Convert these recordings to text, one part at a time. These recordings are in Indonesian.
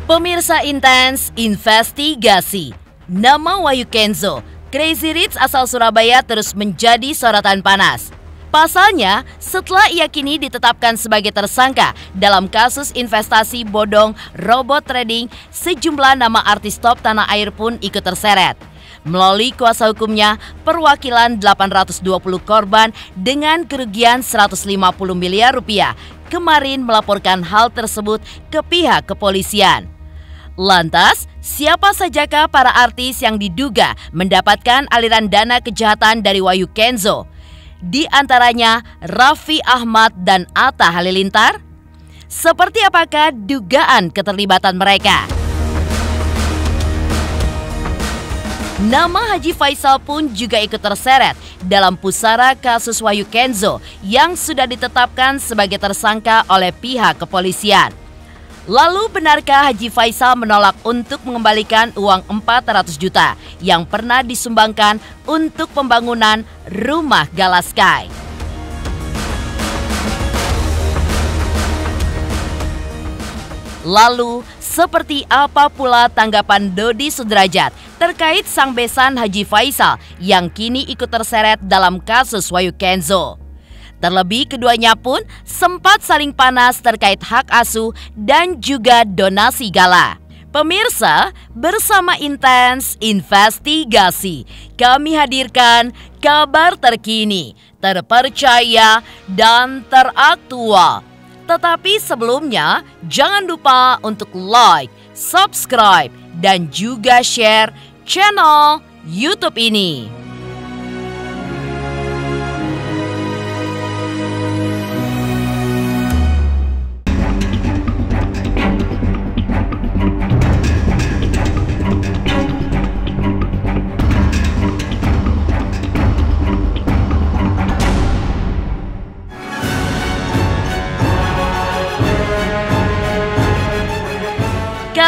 Pemirsa Intens Investigasi, nama Wahyu Kenzo, Crazy Rich asal Surabaya terus menjadi sorotan panas. Pasalnya, setelah ia kini ditetapkan sebagai tersangka dalam kasus investasi bodong robot trading, sejumlah nama artis top tanah air pun ikut terseret. Melalui kuasa hukumnya, perwakilan 820 korban dengan kerugian 150 miliar rupiah kemarin melaporkan hal tersebut ke pihak kepolisian. Lantas, siapa sajakah para artis yang diduga mendapatkan aliran dana kejahatan dari Wahyu Kenzo? Di antaranya Raffi Ahmad dan Atta Halilintar. Seperti apakah dugaan keterlibatan mereka? Nama Haji Faisal pun juga ikut terseret dalam pusara kasus Wahyu Kenzo yang sudah ditetapkan sebagai tersangka oleh pihak kepolisian. Lalu benarkah Haji Faisal menolak untuk mengembalikan uang 400 juta yang pernah disumbangkan untuk pembangunan rumah Gala Sky? Lalu, seperti apa pula tanggapan Dodi Sudrajat terkait sang besan Haji Faisal yang kini ikut terseret dalam kasus Wahyu Kenzo? Terlebih keduanya pun sempat saling panas terkait hak asuh dan juga donasi gala. Pemirsa, bersama Intens Investigasi, kami hadirkan kabar terkini, terpercaya, dan teraktual. Tetapi sebelumnya, jangan lupa untuk like, subscribe, dan juga share channel YouTube ini.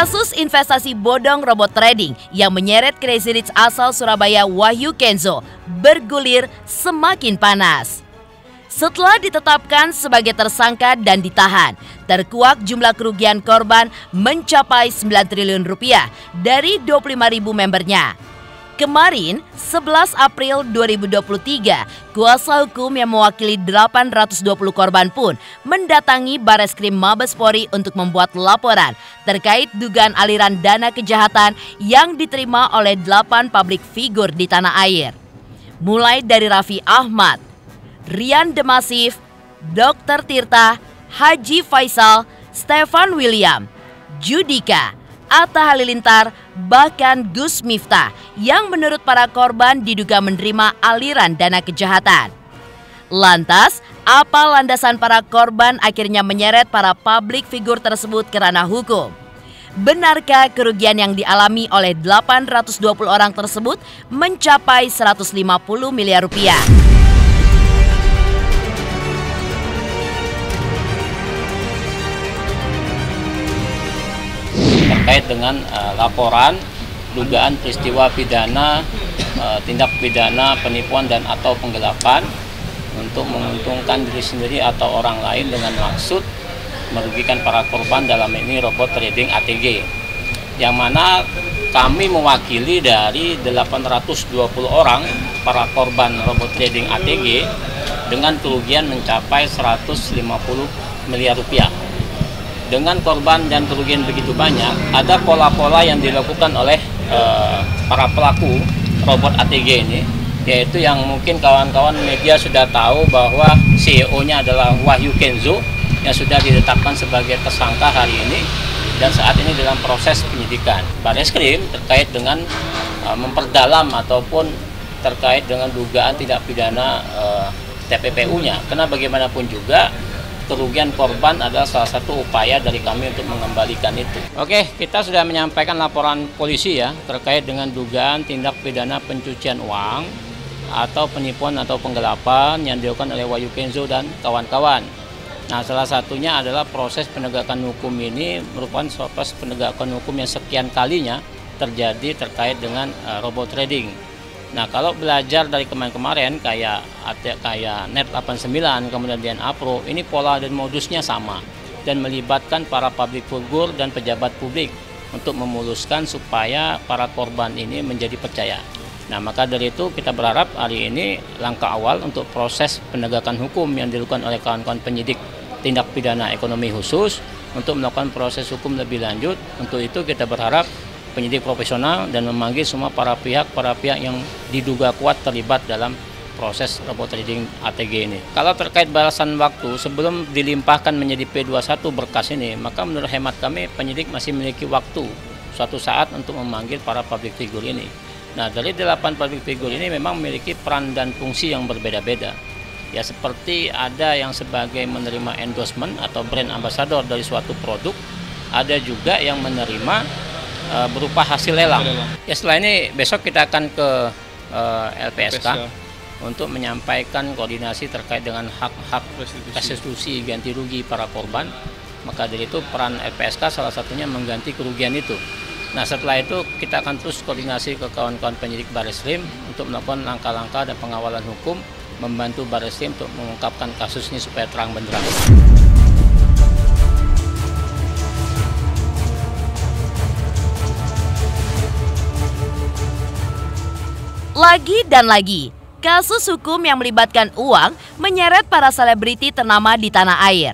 Kasus investasi bodong robot trading yang menyeret Crazy Rich asal Surabaya Wahyu Kenzo bergulir semakin panas. Setelah ditetapkan sebagai tersangka dan ditahan, terkuak jumlah kerugian korban mencapai 9 triliun rupiah dari 25.000 membernya. Kemarin, 11 April 2023, kuasa hukum yang mewakili 820 korban pun mendatangi Bareskrim Mabes Polri untuk membuat laporan terkait dugaan aliran dana kejahatan yang diterima oleh 8 publik figur di tanah air. Mulai dari Raffi Ahmad, Rian Demasif, Dr. Tirta, Haji Faisal, Stefan William, Judika, Atta Halilintar, bahkan Gus Miftah yang menurut para korban diduga menerima aliran dana kejahatan. Lantas, apa landasan para korban akhirnya menyeret para publik figur tersebut ke ranah hukum? Benarkah kerugian yang dialami oleh 820 orang tersebut mencapai 150 miliar rupiah? Terkait dengan laporan dugaan peristiwa pidana, tindak pidana penipuan dan atau penggelapan untuk menguntungkan diri sendiri atau orang lain dengan maksud merugikan para korban, dalam ini robot trading ATG, yang mana kami mewakili dari 820 orang para korban robot trading ATG dengan kerugian mencapai 150 miliar rupiah. Dengan korban dan kerugian begitu banyak, ada pola-pola yang dilakukan oleh para pelaku robot ATG ini, yaitu yang mungkin kawan-kawan media sudah tahu bahwa CEO-nya adalah Wahyu Kenzo yang sudah ditetapkan sebagai tersangka hari ini dan saat ini dalam proses penyidikan Bareskrim terkait dengan memperdalam ataupun terkait dengan dugaan tindak pidana TPPU-nya, karena bagaimanapun juga kerugian korban adalah salah satu upaya dari kami untuk mengembalikan itu. Oke, kita sudah menyampaikan laporan polisi ya terkait dengan dugaan tindak pidana pencucian uang atau penipuan atau penggelapan yang dilakukan oleh Wahyu Kenzo dan kawan-kawan. Nah, salah satunya adalah proses penegakan hukum ini merupakan proses penegakan hukum yang sekian kalinya terjadi terkait dengan robot trading. Nah, kalau belajar dari kemarin-kemarin kayak Net 89, kemudian DNA Pro, ini pola dan modusnya sama dan melibatkan para public figure dan pejabat publik untuk memuluskan supaya para korban ini menjadi percaya. Nah, maka dari itu kita berharap hari ini langkah awal untuk proses penegakan hukum yang dilakukan oleh kawan-kawan penyidik tindak pidana ekonomi khusus untuk melakukan proses hukum lebih lanjut. Untuk itu kita berharap penyidik profesional dan memanggil semua para pihak yang diduga kuat terlibat dalam proses robot trading ATG ini. Kalau terkait balasan waktu sebelum dilimpahkan menjadi P21 berkas ini, maka menurut hemat kami penyidik masih memiliki waktu suatu saat untuk memanggil para public figure ini. Nah, dari 8 public figure ini memang memiliki peran dan fungsi yang berbeda-beda. Ya, seperti ada yang sebagai menerima endorsement atau brand ambassador dari suatu produk, ada juga yang menerima berupa hasil lelang. Ya, setelah ini besok kita akan ke LPSK untuk menyampaikan koordinasi terkait dengan hak-hak restitusi ganti rugi para korban. Maka dari itu peran LPSK salah satunya mengganti kerugian itu. Nah, setelah itu kita akan terus koordinasi ke kawan-kawan penyidik Barreskrim untuk melakukan langkah-langkah dan pengawalan hukum, membantu Barreskrim untuk mengungkapkan kasus ini supaya terang benderang. Lagi dan lagi, kasus hukum yang melibatkan uang menyeret para selebriti ternama di tanah air.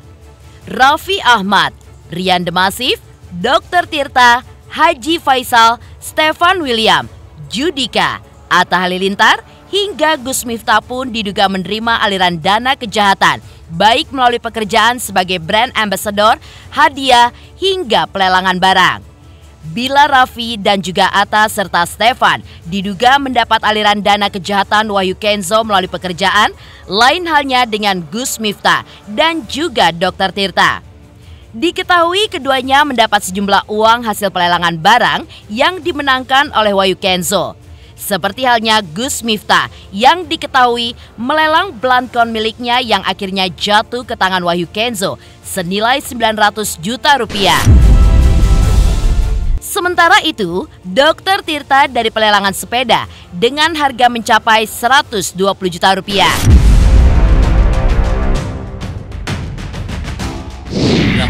Raffi Ahmad, Rian Demasif, Dr. Tirta, Haji Faisal, Stefan William, Judika, Atta Halilintar, hingga Gus Miftah pun diduga menerima aliran dana kejahatan, baik melalui pekerjaan sebagai brand ambassador, hadiah, hingga pelelangan barang. Bila Raffi dan juga Atta serta Stefan diduga mendapat aliran dana kejahatan Wahyu Kenzo melalui pekerjaan, lain halnya dengan Gus Miftah dan juga Dr. Tirta. Diketahui keduanya mendapat sejumlah uang hasil pelelangan barang yang dimenangkan oleh Wahyu Kenzo. Seperti halnya Gus Miftah yang diketahui melelang belangkon miliknya yang akhirnya jatuh ke tangan Wahyu Kenzo senilai 900 juta rupiah. Sementara itu, Dr. Tirta dari pelelangan sepeda dengan harga mencapai 120 juta rupiah.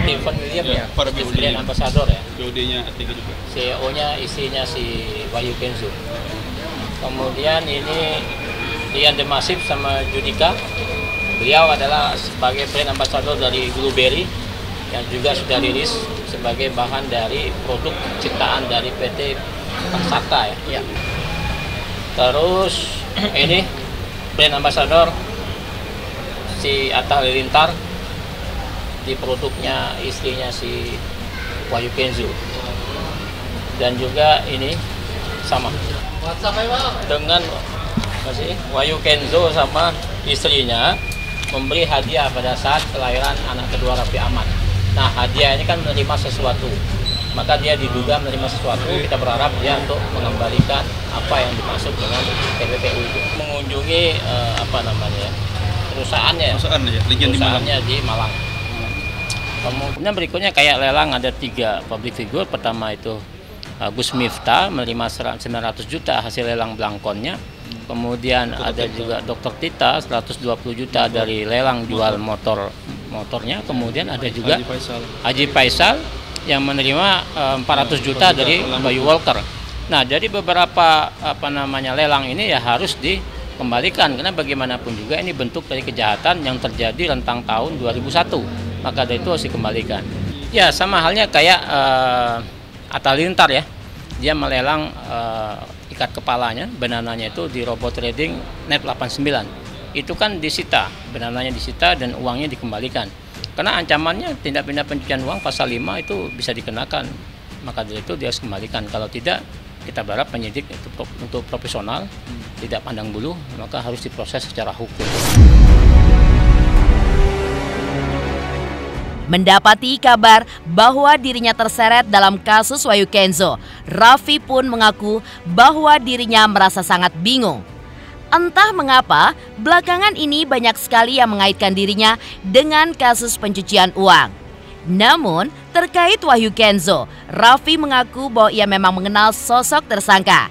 Stefan William ya, brand ambassador ya. BOD-nya ATG juga. CEO-nya istrinya si Wahyu Kenzo. Kemudian ini Rian Demasif sama Judika. Beliau adalah sebagai brand ambassador dari Blueberry yang juga sudah rilis sebagai bahan dari produk ciptaan dari PT Paksaka ya. Terus ini brand ambassador si Atta Halilintar di produknya istrinya si Wahyu Kenzo. Dan juga ini sama dengan Wahyu Kenzo sama istrinya memberi hadiah pada saat kelahiran anak kedua Raffi Ahmad. Nah, hadiah ini kan menerima sesuatu, maka dia diduga menerima sesuatu. Kita berharap dia untuk mengembalikan apa yang dimaksud dengan PPPU itu. Mengunjungi perusahaannya di Malang. Kemudian berikutnya kayak lelang ada 3 public figure. Pertama itu Gus Miftah menerima 900 juta hasil lelang belangkonnya. Kemudian ada juga Dr. Tirta 120 juta dari lelang jual motornya. Kemudian ada juga Haji Faisal yang menerima 400 juta dari Bayu Walker. Nah, jadi beberapa lelang ini ya harus dikembalikan karena bagaimanapun juga ini bentuk dari kejahatan yang terjadi rentang tahun 2001. Maka dari itu harus dikembalikan. Ya, sama halnya kayak Atta Halilintar ya. Dia melelang ikat kepalanya, banananya itu di robot trading Net 89. Itu kan disita, banananya disita dan uangnya dikembalikan. Karena ancamannya tindak pidana pencucian uang pasal 5 itu bisa dikenakan. Maka dari itu dia harus kembalikan. Kalau tidak, kita berharap penyidik itu untuk profesional, tidak pandang bulu, maka harus diproses secara hukum. Mendapati kabar bahwa dirinya terseret dalam kasus Wahyu Kenzo, Raffi pun mengaku bahwa dirinya merasa sangat bingung. Entah mengapa, belakangan ini banyak sekali yang mengaitkan dirinya dengan kasus pencucian uang. Namun, terkait Wahyu Kenzo, Raffi mengaku bahwa ia memang mengenal sosok tersangka.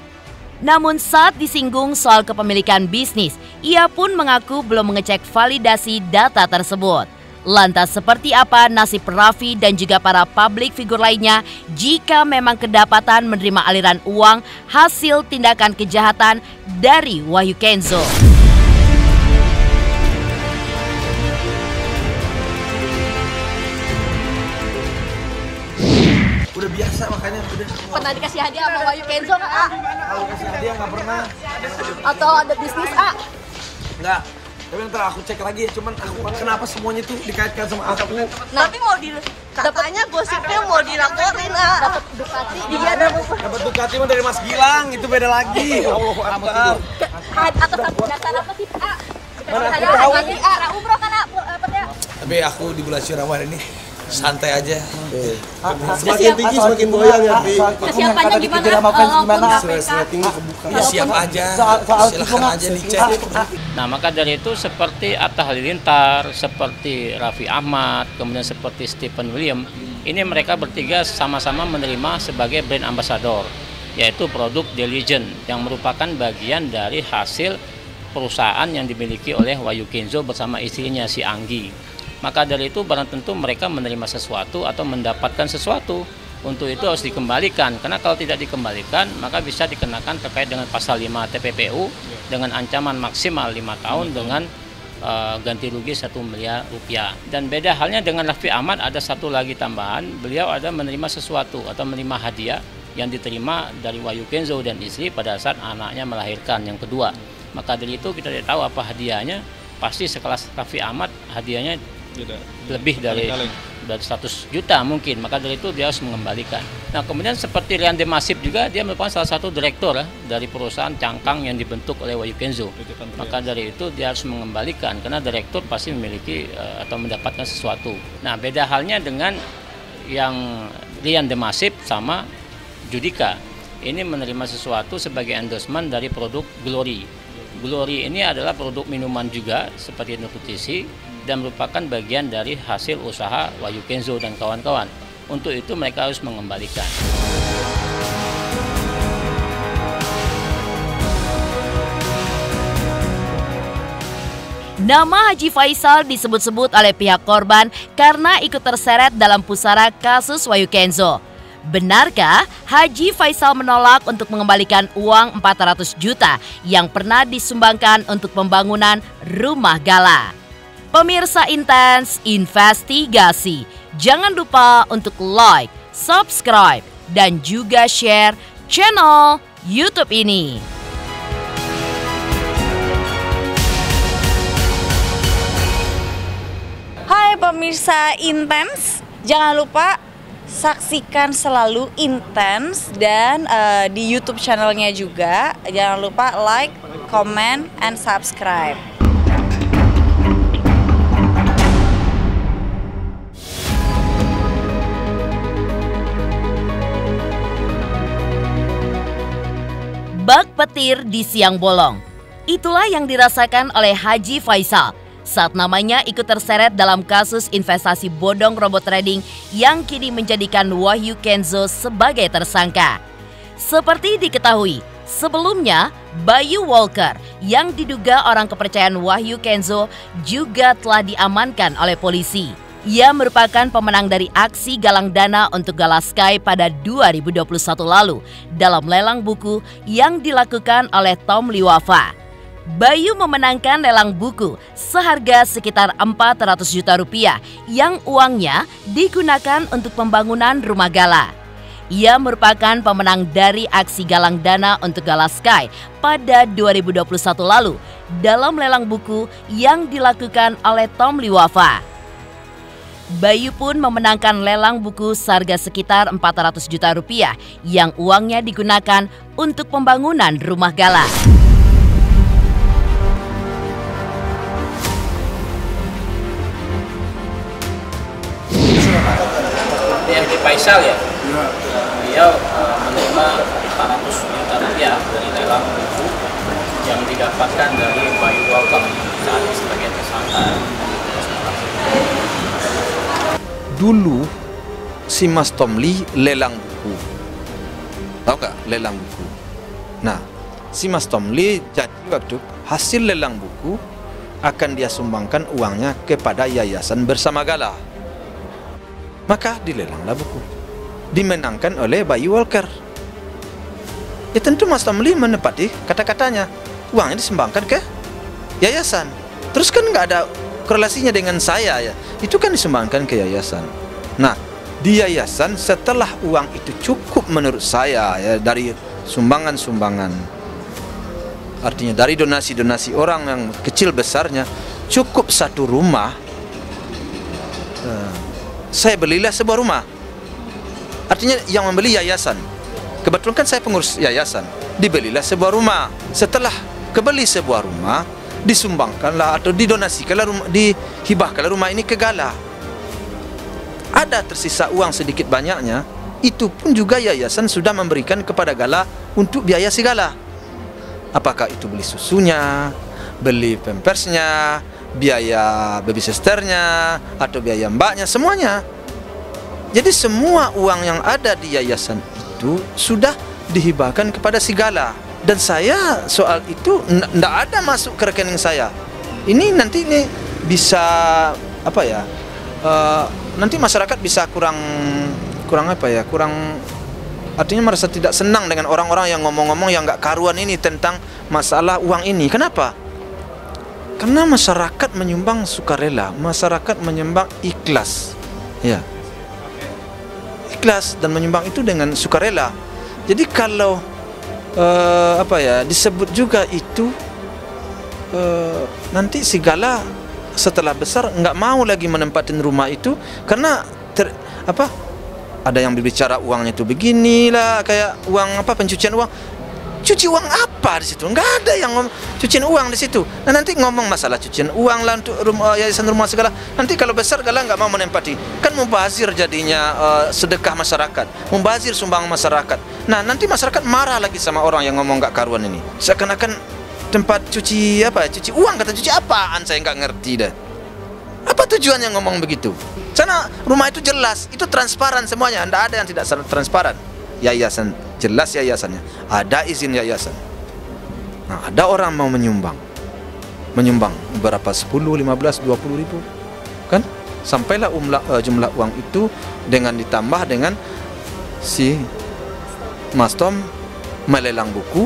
Namun saat disinggung soal kepemilikan bisnis, ia pun mengaku belum mengecek validasi data tersebut. Lantas seperti apa nasib Raffi dan juga para publik figur lainnya jika memang kedapatan menerima aliran uang hasil tindakan kejahatan dari Wahyu Kenzo? Udah biasa makanya udah. Pernah dikasih hadiah sama Wahyu Kenzo nggak, A? Kalau kasih hadiah nggak pernah. Atau ada bisnis, A? Nggak. Tapi ntar aku cek lagi ya. Cuman aku kenapa semuanya tuh dikaitkan sama aku? Tapi mau katanya gosipnya mau dilaporin, A. Dapat Ducati. Iya, Dapat Ducati mah dari Mas Gilang, itu beda lagi. Allah Akbar. Atas dasar apa sih, A? Mana aku tahu. A, umroh kan, A? Tapi aku di bulan Syawal ini santai aja. Semakin tinggi semakin goyang ya, Pi. Kesiapannya gimana? Tinggi kebuka. Ya, siap aja. Silahkan aja dicek. Nah, maka dari itu seperti Atta Halilintar, seperti Raffi Ahmad, kemudian seperti Stephen William, ini mereka bertiga sama-sama menerima sebagai brand ambassador, yaitu produk Diligent yang merupakan bagian dari hasil perusahaan yang dimiliki oleh Wahyu Kenzo bersama istrinya si Anggi. Maka dari itu barang tentu mereka menerima sesuatu atau mendapatkan sesuatu. Untuk itu harus dikembalikan, karena kalau tidak dikembalikan maka bisa dikenakan terkait dengan pasal 5 TPPU dengan ancaman maksimal 5 tahun dengan ganti rugi 1 miliar rupiah. Dan beda halnya dengan Raffi Ahmad, ada satu lagi tambahan, beliau ada menerima sesuatu atau menerima hadiah yang diterima dari Wahyu Kenzo dan istri pada saat anaknya melahirkan yang kedua. Maka dari itu kita tidak tahu apa hadiahnya, pasti sekelas Raffi Ahmad hadiahnya lebih dari 100 juta mungkin, maka dari itu dia harus mengembalikan. Nah, kemudian seperti Rian Demasif juga, dia merupakan salah satu direktur dari perusahaan cangkang yang dibentuk oleh Wahyu Kenzo. Maka dari itu dia harus mengembalikan, karena direktur pasti memiliki atau mendapatkan sesuatu. Nah, beda halnya dengan yang Rian Demasif sama Judika. Ini menerima sesuatu sebagai endorsement dari produk Glory. Glory ini adalah produk minuman juga seperti nutrisi dan merupakan bagian dari hasil usaha Wahyu Kenzo dan kawan-kawan. Untuk itu mereka harus mengembalikan. Nama Haji Faisal disebut-sebut oleh pihak korban karena ikut terseret dalam pusara kasus Wahyu Kenzo. Benarkah Haji Faisal menolak untuk mengembalikan uang 400 juta yang pernah disumbangkan untuk pembangunan rumah gala? Pemirsa Intens Investigasi, jangan lupa untuk like, subscribe, dan juga share channel YouTube ini. Hai pemirsa Intens, jangan lupa saksikan selalu Intens dan di YouTube channelnya juga. Jangan lupa like, comment, and subscribe. Bak petir di siang bolong. Itulah yang dirasakan oleh Haji Faisal saat namanya ikut terseret dalam kasus investasi bodong robot trading yang kini menjadikan Wahyu Kenzo sebagai tersangka. Seperti diketahui, sebelumnya Bayu Walker yang diduga orang kepercayaan Wahyu Kenzo juga telah diamankan oleh polisi. Ia merupakan pemenang dari aksi galang dana untuk Gala Sky pada 2021 lalu dalam lelang buku yang dilakukan oleh Tom Liwafa. Bayu memenangkan lelang buku seharga sekitar 400 juta rupiah yang uangnya digunakan untuk pembangunan rumah gala. Ia merupakan pemenang dari aksi galang dana untuk Gala Sky pada 2021 lalu dalam lelang buku yang dilakukan oleh Tom Liwafa. Bayu pun memenangkan lelang buku seharga sekitar 400 juta rupiah yang uangnya digunakan untuk pembangunan rumah gala. Haji Faisal ya? Dia menerima 400 juta rupiah dari lelang buku yang didapatkan dari Bayu Walker saat sebagai tersangka. Dulu si Mas Tomli lelang buku, tahu nggak lelang buku? Nah, si Mas Tomli jadi waktu hasil lelang buku akan dia sumbangkan uangnya kepada Yayasan Bersama Galah. Maka dilelanglah buku, dimenangkan oleh Bayu Walker. Ya tentu Mas Tomli menepati kata-katanya, uangnya disumbangkan ke yayasan. Terus kan nggak ada korelasinya dengan saya ya, itu kan disumbangkan ke yayasan. Nah, di yayasan setelah uang itu cukup menurut saya ya, dari sumbangan-sumbangan, artinya dari donasi-donasi orang yang kecil besarnya, cukup satu rumah, saya belilah sebuah rumah. Artinya yang membeli yayasan, kebetulan kan saya pengurus yayasan, dibelilah sebuah rumah. Setelah kebeli sebuah rumah, disumbangkanlah atau didonasikanlah rumah, dihibahkanlah rumah ini ke Galah. Ada tersisa uang sedikit banyaknya, itu pun juga yayasan sudah memberikan kepada Galah untuk biaya si Galah. Apakah itu beli susunya, beli pampersnya, biaya baby sisternya, atau biaya mbaknya, semuanya. Jadi semua uang yang ada di yayasan itu sudah dihibahkan kepada si Galah. Dan saya soal itu tidak ada masuk ke rekening saya. Ini nanti ini bisa apa ya? Nanti masyarakat bisa kurang apa ya? Kurang, artinya merasa tidak senang dengan orang-orang yang ngomong-ngomong yang nggak karuan ini tentang masalah uang ini. Kenapa? Karena masyarakat menyumbang sukarela, masyarakat menyumbang ikhlas, ya, ikhlas dan menyumbang itu dengan sukarela. Jadi kalau apa ya, disebut juga itu nanti si Galah setelah besar nggak mau lagi menempatin rumah itu karena ada yang berbicara uangnya itu beginilah, kayak uang apa, pencucian uang. Cuci uang apa di situ? Nggak ada yang cucian uang di situ. Nah, nanti ngomong masalah cucian uang lah untuk yayasan rumah segala. Nanti kalau besar Galah nggak mau menempati, kan mubazir jadinya, sedekah masyarakat, mubazir sumbang masyarakat. Nah, nanti masyarakat marah lagi sama orang yang ngomong nggak karuan ini. Seakan-akan tempat cuci apa? Cuci uang, kata cuci apaan? Saya nggak ngerti dah. Apa tujuannya ngomong begitu? Sana rumah itu jelas, itu transparan semuanya. Nggak ada yang tidak transparan. Yayasan jelas yayasannya, ada izin yayasan. Nah, ada orang mau menyumbang berapa, 10, 15, 20 ribu kan, sampailah jumlah uang itu dengan ditambah dengan si Mas Tom melelang buku,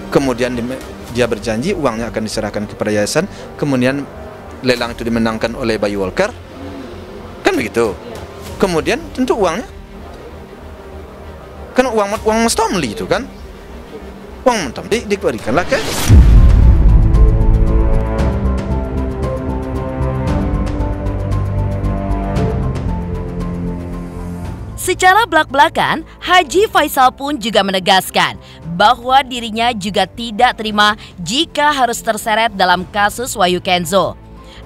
kemudian dia berjanji uangnya akan diserahkan kepada yayasan, kemudian lelang itu dimenangkan oleh Bayu Walker, kan begitu. Kemudian tentu uangnya kan uang Mas Tomli itu kan, uang Mas Tomli diberikanlah ke Secara belak-belakan, Haji Faisal pun juga menegaskan bahwa dirinya juga tidak terima jika harus terseret dalam kasus Wahyu Kenzo.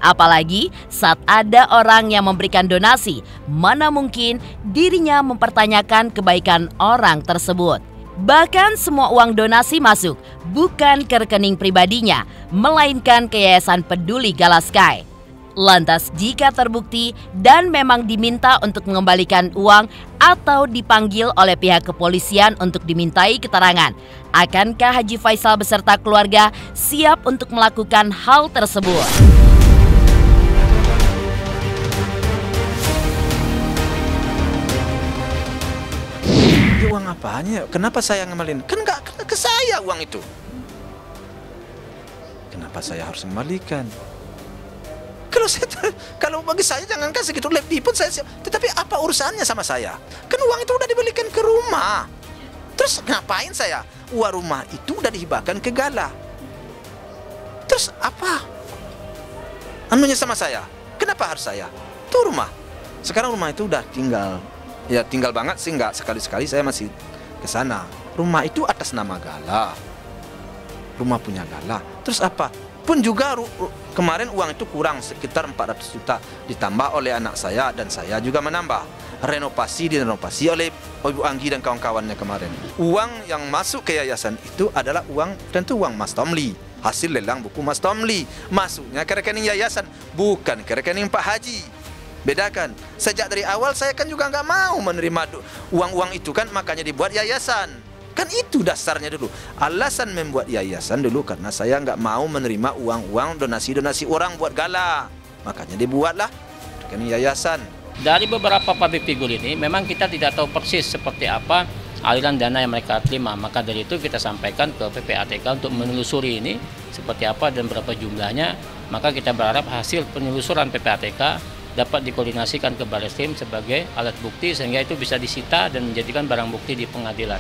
Apalagi saat ada orang yang memberikan donasi, mana mungkin dirinya mempertanyakan kebaikan orang tersebut. Bahkan semua uang donasi masuk bukan ke rekening pribadinya, melainkan ke Yayasan Peduli Galah Sky. Lantas jika terbukti dan memang diminta untuk mengembalikan uang atau dipanggil oleh pihak kepolisian untuk dimintai keterangan, akankah Haji Faisal beserta keluarga siap untuk melakukan hal tersebut? Uang apanya? Kenapa saya ngembalin? Kan nggak ke saya uang itu. Kenapa saya harus kembalikan? Kalau bagi saya jangan kasih gitu, lebih pun saya siap. Tetapi apa urusannya sama saya? Kan uang itu udah dibelikan ke rumah. Terus ngapain saya? Uang rumah itu udah dihibahkan ke Galah. Terus apa anunya sama saya? Kenapa harus saya? Tuh rumah. Sekarang rumah itu udah tinggal. Ya tinggal banget sih, nggak sekali-sekali saya masih ke sana. Rumah itu atas nama Galah, rumah punya Galah. Terus apa? Pun juga kemarin uang itu kurang sekitar 400 juta ditambah oleh anak saya dan saya juga menambah. Direnovasi oleh Ibu Anggi dan kawan-kawannya kemarin. Uang yang masuk ke yayasan itu adalah uang, tentu uang Mas Tomli, hasil lelang buku Mas Tomli. Masuknya ke rekening yayasan, bukan ke rekening Pak Haji. Bedakan. Sejak dari awal saya kan juga nggak mau menerima uang-uang itu kan, makanya dibuat yayasan. Kan itu dasarnya dulu. Alasan membuat yayasan dulu karena saya nggak mau menerima uang-uang donasi-donasi orang buat gala. Makanya dibuatlah kan yayasan. Dari beberapa public figure ini memang kita tidak tahu persis seperti apa aliran dana yang mereka terima. Maka dari itu kita sampaikan ke PPATK untuk menelusuri ini seperti apa dan berapa jumlahnya. Maka kita berharap hasil penelusuran PPATK dapat dikoordinasikan ke Barreskrim sebagai alat bukti sehingga itu bisa disita dan menjadikan barang bukti di pengadilan.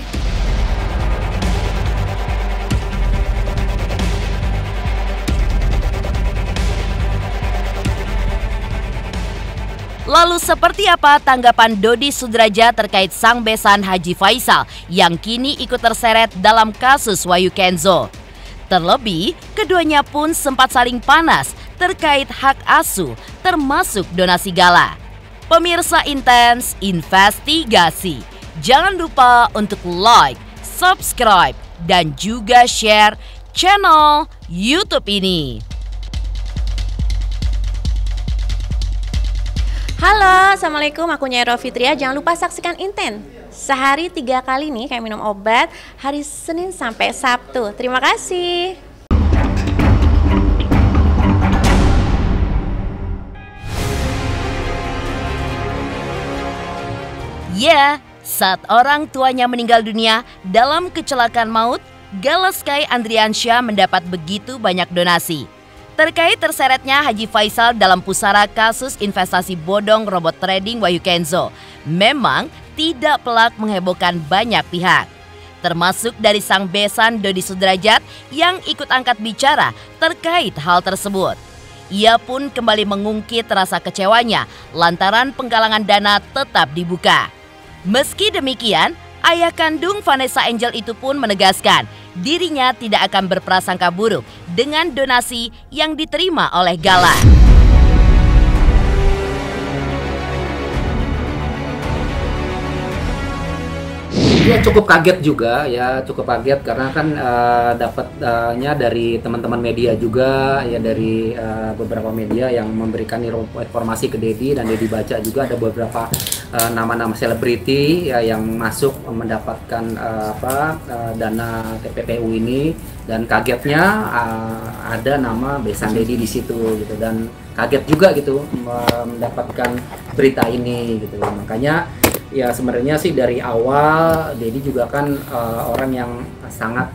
Lalu seperti apa tanggapan Dodi Sudrajat terkait sang besan Haji Faisal yang kini ikut terseret dalam kasus Wahyu Kenzo? Terlebih, keduanya pun sempat saling panas terkait hak asuh termasuk donasi gala. Pemirsa Intens Investigasi, jangan lupa untuk like, subscribe, dan juga share channel YouTube ini. Halo, Assalamualaikum, aku Nyai Fitria. Jangan lupa saksikan Inten. Sehari 3 kali nih kayak minum obat, hari Senin sampai Sabtu. Terima kasih. Ya, saat orang tuanya meninggal dunia dalam kecelakaan maut, Gala Sky Andriansyah mendapat begitu banyak donasi. Terkait terseretnya Haji Faisal dalam pusara kasus investasi bodong robot trading Wahyu Kenzo, memang tidak pelak menghebohkan banyak pihak. Termasuk dari sang besan Dodi Sudrajat yang ikut angkat bicara terkait hal tersebut. Ia pun kembali mengungkit rasa kecewanya lantaran penggalangan dana tetap dibuka. Meski demikian, ayah kandung Vanessa Angel itu pun menegaskan dirinya tidak akan berprasangka buruk dengan donasi yang diterima oleh Gala. Ya cukup kaget juga ya, cukup kaget karena kan dapatnya dari teman-teman media juga ya, dari beberapa media yang memberikan informasi ke Dedi, dan Dedi baca juga ada beberapa nama-nama selebriti ya yang masuk mendapatkan dana TPPU ini, dan kagetnya ada nama besan Dedi di situ gitu, dan kaget juga gitu mendapatkan berita ini gitu. Makanya ya sebenarnya sih dari awal Dedi juga kan orang yang sangat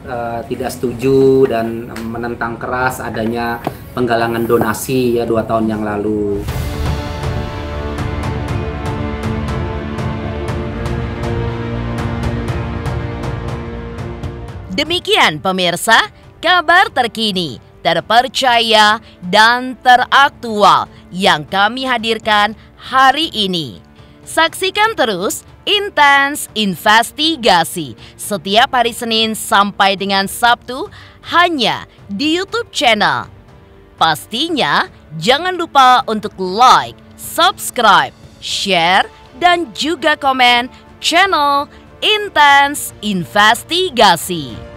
tidak setuju dan menentang keras adanya penggalangan donasi ya 2 tahun yang lalu. Demikian pemirsa, kabar terkini, terpercaya, dan teraktual yang kami hadirkan hari ini. Saksikan terus Intens Investigasi setiap hari Senin sampai dengan Sabtu hanya di YouTube channel. Pastinya jangan lupa untuk like, subscribe, share, dan juga komen channel Intens Investigasi.